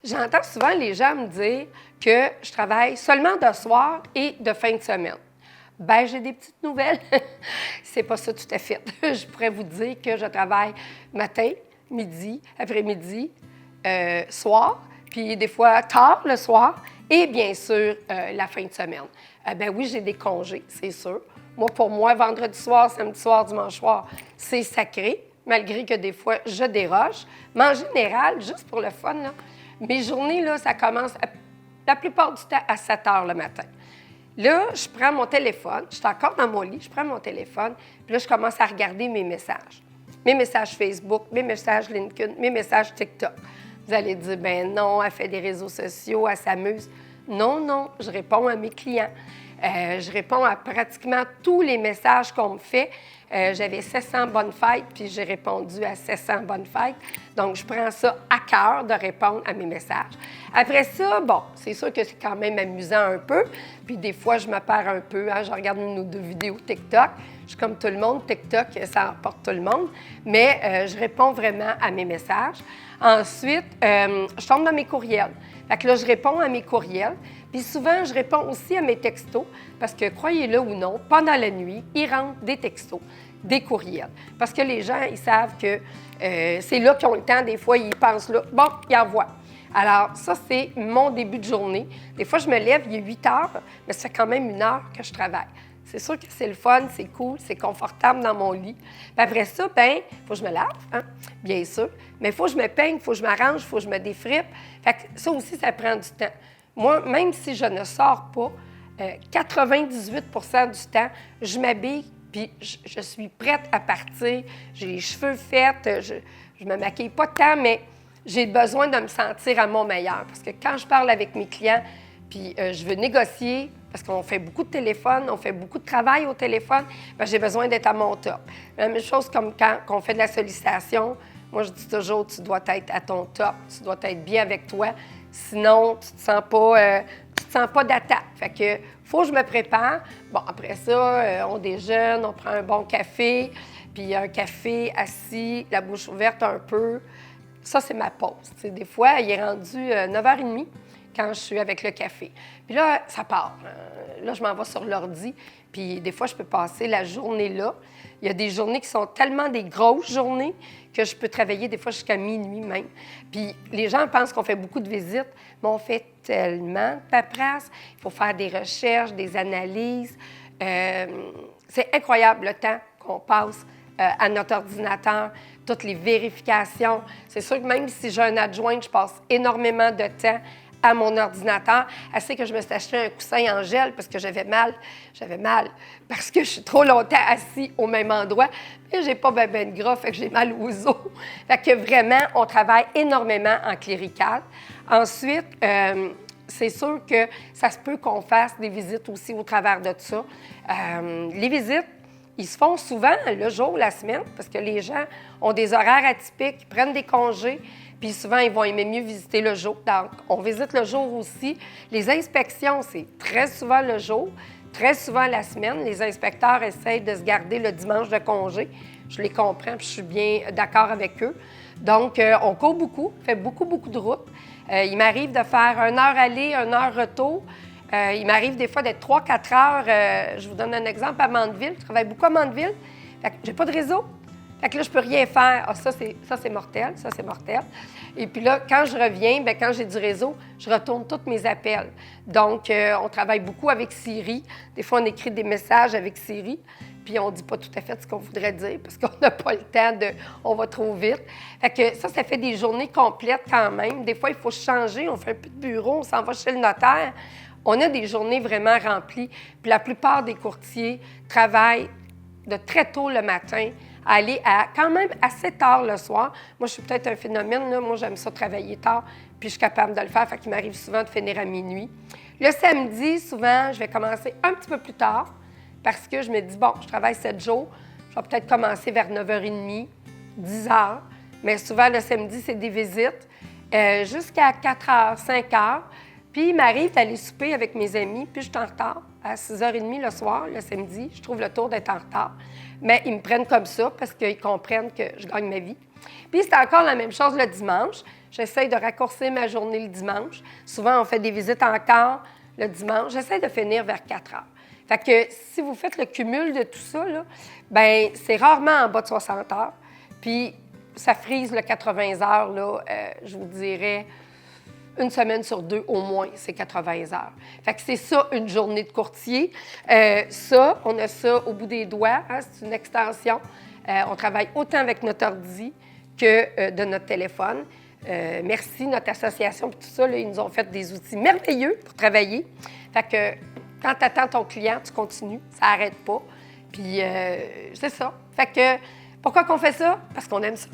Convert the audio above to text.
J'entends souvent les gens me dire que je travaille seulement de soir et de fin de semaine. Ben, j'ai des petites nouvelles. C'est pas ça tout à fait. Je pourrais vous dire que je travaille matin, midi, après-midi, soir, puis des fois tard le soir, et bien sûr, la fin de semaine. Ben oui, j'ai des congés, c'est sûr. Moi, pour moi, vendredi soir, samedi soir, dimanche soir, c'est sacré, malgré que des fois, je déroge. Mais en général, juste pour le fun, là, mes journées, là, ça commence la plupart du temps à 7 heures le matin. Là, je prends mon téléphone, je suis encore dans mon lit, je prends mon téléphone, puis là, je commence à regarder mes messages. Mes messages Facebook, mes messages LinkedIn, mes messages TikTok. Vous allez dire, ben non, elle fait des réseaux sociaux, elle s'amuse. Non, non, je réponds à mes clients. Je réponds à pratiquement tous les messages qu'on me fait. J'avais 700 bonnes fêtes, puis j'ai répondu à 700 bonnes fêtes. Donc, je prends ça à cœur de répondre à mes messages. Après ça, bon, c'est sûr que c'est quand même amusant un peu. Puis des fois, je me perds un peu. Hein? Je regarde une ou deux vidéos TikTok. Je suis comme tout le monde. TikTok, ça emporte tout le monde. Mais je réponds vraiment à mes messages. Ensuite, je tombe dans mes courriels. Fait que là, je réponds à mes courriels. Puis souvent, je réponds aussi à mes textos parce que, croyez-le ou non, pendant la nuit, ils rentrent des textos, des courriels. Parce que les gens, ils savent que c'est là qu'ils ont le temps. Des fois, ils pensent là, bon, ils envoient. Alors, ça, c'est mon début de journée. Des fois, je me lève, il est 8 heures, mais ça fait quand même 1 heure que je travaille. C'est sûr que c'est le fun, c'est cool, c'est confortable dans mon lit. Puis après ça, bien, il faut que je me lave, hein, bien sûr. Mais il faut que je me peigne, il faut que je m'arrange, il faut que je me défrippe. Fait que ça aussi, ça prend du temps. Moi, même si je ne sors pas, 98 du temps, je m'habille, puis je suis prête à partir. J'ai les cheveux faits, je me maquille pas tant, mais j'ai besoin de me sentir à mon meilleur. Parce que quand je parle avec mes clients, puis je veux négocier, parce qu'on fait beaucoup de téléphone, on fait beaucoup de travail au téléphone, bien, j'ai besoin d'être à mon top. La même chose comme quand on fait de la sollicitation. Moi, je dis toujours, tu dois être à ton top, tu dois être bien avec toi. Sinon, tu te sens pas d'attaque. Fait que faut que je me prépare. Bon, après ça, on déjeune, on prend un bon café, puis un café assis, la bouche ouverte un peu. Ça, c'est ma pause. T'sais, des fois, il est rendu 9h30 quand je suis avec le café. Puis là, ça part. Là, je m'en vais sur l'ordi, puis des fois, je peux passer la journée là. Il y a des journées qui sont tellement des grosses journées que je peux travailler des fois jusqu'à minuit même. Puis les gens pensent qu'on fait beaucoup de visites, mais on fait tellement de paperasse. Il faut faire des recherches, des analyses. C'est incroyable le temps qu'on passe à notre ordinateur, toutes les vérifications. C'est sûr que même si j'ai un adjoint, je passe énormément de temps à mon ordinateur. Elle sait que je me suis acheté un coussin en gel parce que j'avais mal. J'avais mal parce que je suis trop longtemps assis au même endroit. Mais j'ai pas ben de gras, fait que j'ai mal aux os. Fait que vraiment, on travaille énormément en clérical. Ensuite, c'est sûr que ça se peut qu'on fasse des visites aussi au travers de ça. Les visites, ils se font souvent le jour ou la semaine parce que les gens ont des horaires atypiques, ils prennent des congés, puis souvent, ils vont aimer mieux visiter le jour. Donc, on visite le jour aussi. Les inspections, c'est très souvent le jour, très souvent la semaine. Les inspecteurs essayent de se garder le dimanche de congé. Je les comprends, puis je suis bien d'accord avec eux. Donc, on court beaucoup, fait beaucoup de routes. Il m'arrive de faire 1 heure aller, 1 heure retour. Il m'arrive des fois d'être 3-4 heures. Je vous donne un exemple à Mandeville. Je travaille beaucoup à Mandeville. Fait que j'ai pas de réseau. Fait que là, je peux rien faire. Ah, ça, c'est mortel. Ça, c'est mortel. Et puis là, quand je reviens, bien, quand j'ai du réseau, je retourne tous mes appels. Donc, on travaille beaucoup avec Siri. Des fois, on écrit des messages avec Siri, puis on ne dit pas tout à fait ce qu'on voudrait dire parce qu'on n'a pas le temps on va trop vite. Fait que ça fait des journées complètes quand même. Des fois, il faut changer. On fait un peu de bureau, on s'en va chez le notaire. On a des journées vraiment remplies. Puis la plupart des courtiers travaillent de très tôt le matin à aller quand même à 7 heures le soir. Moi, je suis peut-être un phénomène, là. Moi, j'aime ça travailler tard, puis je suis capable de le faire, fait qu'il m'arrive souvent de finir à minuit. Le samedi, souvent, je vais commencer un petit peu plus tard parce que je me dis, bon, je travaille 7 jours, je vais peut-être commencer vers 9h30, 10h, mais souvent, le samedi, c'est des visites jusqu'à 4h, 5h. Puis il m'arrive d'aller souper avec mes amis, puis je suis en retard à 6h30 le soir, le samedi. Je trouve le tour d'être en retard. Mais ils me prennent comme ça parce qu'ils comprennent que je gagne ma vie. Puis c'est encore la même chose le dimanche. J'essaie de raccourcir ma journée le dimanche. Souvent, on fait des visites encore le dimanche. J'essaie de finir vers 4 heures. Fait que si vous faites le cumul de tout ça, là, bien, c'est rarement en bas de 60 heures. Puis ça frise le 80 heures, là, je vous dirais, une semaine sur 2 au moins, c'est 80 heures. Fait que c'est ça, une journée de courtier. Ça, on a ça au bout des doigts, hein, c'est une extension. On travaille autant avec notre ordi que de notre téléphone. Merci, notre association, puis tout ça, là, ils nous ont fait des outils merveilleux pour travailler. Fait que quand tu attends ton client, tu continues, ça n'arrête pas. Puis c'est ça. Fait que pourquoi qu'on fait ça? Parce qu'on aime ça.